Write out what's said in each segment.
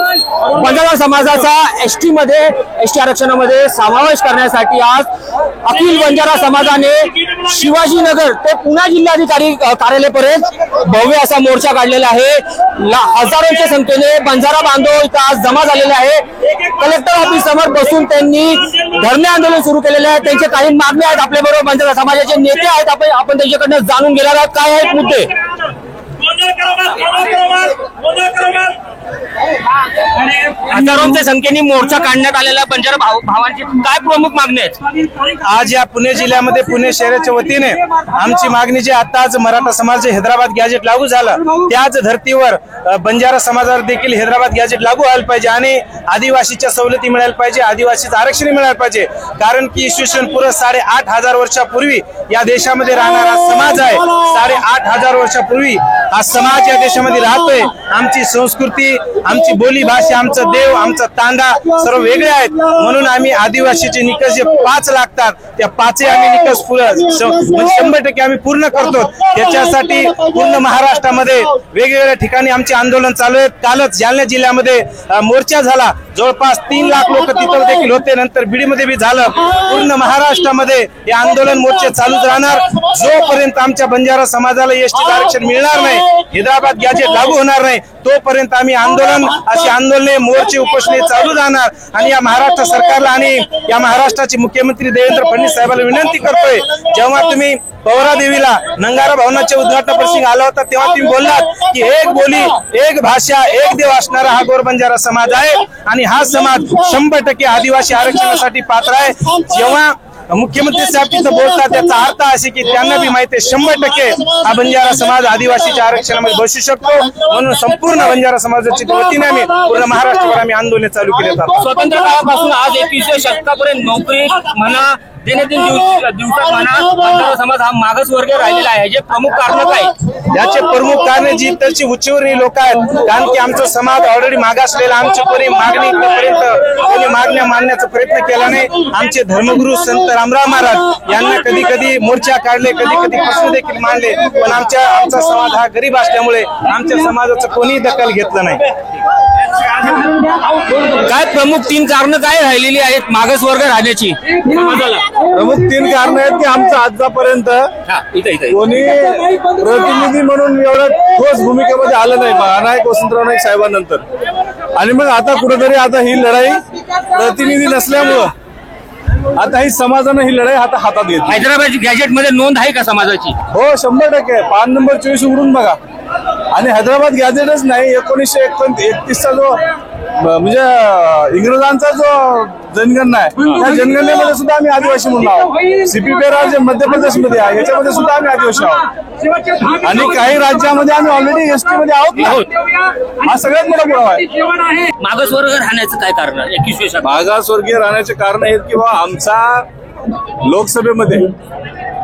बंजारा समाजाचा एसटी आरक्षणामध्ये समावेश करण्यासाठी आज अखिल बंजारा समाजाने शिवाजीनगर ते पुणे जिल्हाधिकारी कार्यालयापर्यंत भव्य असा मोर्चा काढलेला आहे। हजारोंच्या संख्येने बंजारा बांधव इथं आज जमा झालेले आहे। कलेक्टर ऑफिस समोर बसून त्यांनी धरणे आंदोलन सुरू केलेले आहे। त्यांचे काही मागणी आहेत। आपल्या बरोबर बंजारा समाजाचे नेते आहेत। आपण त्यांच्याकडनं जाणून घेणार आहोत काय आहेत मुद्दे। हजारोंच्या संख्येने मोर्चा काढण्यात आलेला बंजारा भावांची काय प्रमुख मागणी आहेत? आज या पुणे जिल्ह्यामध्ये पुणे शहराच्या वतीने आमची मागणी जी आता आज मराठा समाज हैदराबाद गॅजेट लागू झालं त्याच धर्तीवर बंजारा समाजाला देखील हैदराबाद गॅजेट लागू व्हायला पाहिजे आणि आदिवासीच्या सवलती मिळायला पाहिजे, आदिवासीचं आरक्षण मिळायला पाहिजे। कारण की इसवी सन पूर्व 8,500 वर्षापूर्वी या देशामध्ये राहणारा समाज आहे। 8,500 वर्षापूर्वी हा समाज या देशामध्ये राहतोय। आमची संस्कृती, आमची बोली भाषा, आमचा देव, आमचा तांडा सर्व वेगळे आहेत। म्हणून आम्ही आदिवासीचे निकष जे 5 लागतात त्या 5 आम्ही निकष 100% आम्ही पूर्ण करतो। त्याच्यासाठी पूर्ण महाराष्ट्रामध्ये वेगवेगळ्या ठिकाणी आमचे आंदोलन चालू आहेत। कालच जालना जिल्ह्यामध्ये मोर्चा झाला, जवळपास 3 लाख लोक तिथं देखील होते। नंतर बीडमध्ये बी झालं। पूर्ण महाराष्ट्रामध्ये हे आंदोलन मोर्चे चालूच राहणार जोपर्यंत आमच्या बंजारा समाजाला एसटी आरक्षण मिळणार नाही, हैदराबाद गॅजेट लागू होणार नाही तोपर्यंत आम्ही अशी आंदोलने, मोर्चे, उपोषणे चालू राहणार। आणि या महाराष्ट्र सरकारला आणि या महाराष्ट्राचे मुख्यमंत्री देवेंद्र फडणवीस साहेबांना विनंती करतोय, जेव्हा तुम्ही पवरा देवीला नंगारा भवनाच्या उद्घाटन प्रसंगी आला होता तेव्हा तुम्ही बोललात की एक बोली, एक भाषा, एक देव असणारा हा गोर बंजारा समाज आहे आणि हा समाज 100% आदिवासी आरक्षणासाठी पात्र आहे। जेव्हा मुख्यमंत्री साहेब तिथं बोलतात त्याचा अर्थ असे की त्यांना बी माहिती आहे 100% हा बंजारा समाज आदिवासीच्या आरक्षणामध्ये बसू शकतो। म्हणून संपूर्ण बंजारा समाजाच्या वतीने आम्ही पूर्ण महाराष्ट्रभर आम्ही आंदोलन चालू केले जातात। स्वतंत्र काळापासून आज 21व्या शतकापर्यंत नोकरी म्हणा, दैनंदिन दिवसात म्हणा, बंजारा समाज हा मागासवर्गीय राहिलेला आहे। याचे प्रमुख कारण काय? याचे प्रमुख कारण जी इतरची उच्चवर्णीय लोक आहेत। कारण की आमचा समाज ऑलरेडी मागासलेला, आमची कोणी मागणी कोणी मागण्या मानण्याचा प्रयत्न केला नाही। आमचे धर्मगुरू संत रामराव महाराज यांना कधी कधी मोर्चा काढले, कधी कधी प्रश्न देखील मांडले, पण आमचा समाज हा गरीब असल्यामुळे आमच्या समाजाचं कोणीही दखल घेतलं नाही। काय प्रमुख 3 कारण काय राहिलेली आहेत मागासवर्ग राहण्याची समाजाला? प्रमुख 3 कारण आहेत की आमचं आजपर्यंत कोणी प्रतिनिधी म्हणून एवढं ठोस भूमिकेमध्ये आलं नाही अनायक वसंतराव नाईक साहेबांनंतर। आणि मग आता कुठेतरी आता ही लढाई प्रतिनिधी नसल्यामुळं आता ही समाजानं ही लढाई हातात घेतली। हैदराबाद गॅजेट मध्ये नोंद आहे का समाजाची? हो 100%। पान नंबर 24 उघडून बघा। आणि हैदराबाद गॅजेटच नाही, 1931चा जो म्हणजे इंग्रजांचा जो जनगणना आहे त्या जनगणनेमध्ये सुद्धा आम्ही आदिवासी म्हणून आहोत। सीपीपीआर जे मध्य प्रदेशमध्ये आहे याच्यामध्ये सुद्धा आम्ही आदिवासी आहोत। आणि काही राज्यामध्ये आम्ही ऑलरेडी एसटी मध्ये आहोत। हा सगळ्यात मोठा पुरावा आहे। मागासवर्ग राहण्याचं काय कारण आहे? 21व्या शतकात मागासवर्गीय राहण्याचे कारण आहेत किंवा आमचा लोकसभेमध्ये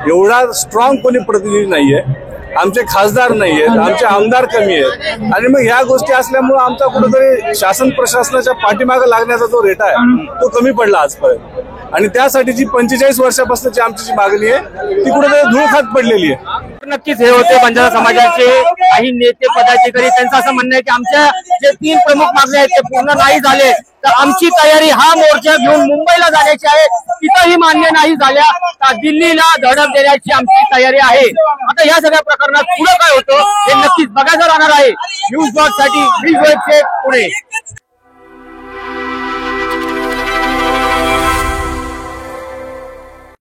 एवढा स्ट्रॉंग कोणी प्रतिनिधी नाहीये, आमचे खासदार नाहीयेत, आमचे आमदार कमी आहेत। आणि मग ह्या गोष्टी असल्यामुळे आमचा कुठेतरी शासन प्रशासनाच्या पाठीमागे लागण्याचा जो रेटा आहे तो कमी पडला आजपर्यंत। आणि त्यासाठीची 45 वर्षापासूनची आमची जी मागणी आहे ती कुठेतरी धूळ खात पडलेली आहे। नक्कीच हे होते बंजारा समाजाचे काही नेते पदाधिकारी। त्यांचं असं म्हणणं आहे की आमच्या जे 3 प्रमुख मागण्या आहेत ते पूर्ण नाही झाले तर आमची तयारी हा मोर्चा घेऊन मुंबईला जाण्याची आहे। तिथंही मान्य नाही झाल्या तर दिल्लीला धडक देण्याची आमची तयारी आहे। आता या सगळ्या प्रकरणात पुढे काय होतं हे नक्कीच बघायचं राहणार आहे। न्यूज डॉट साठी पुणे।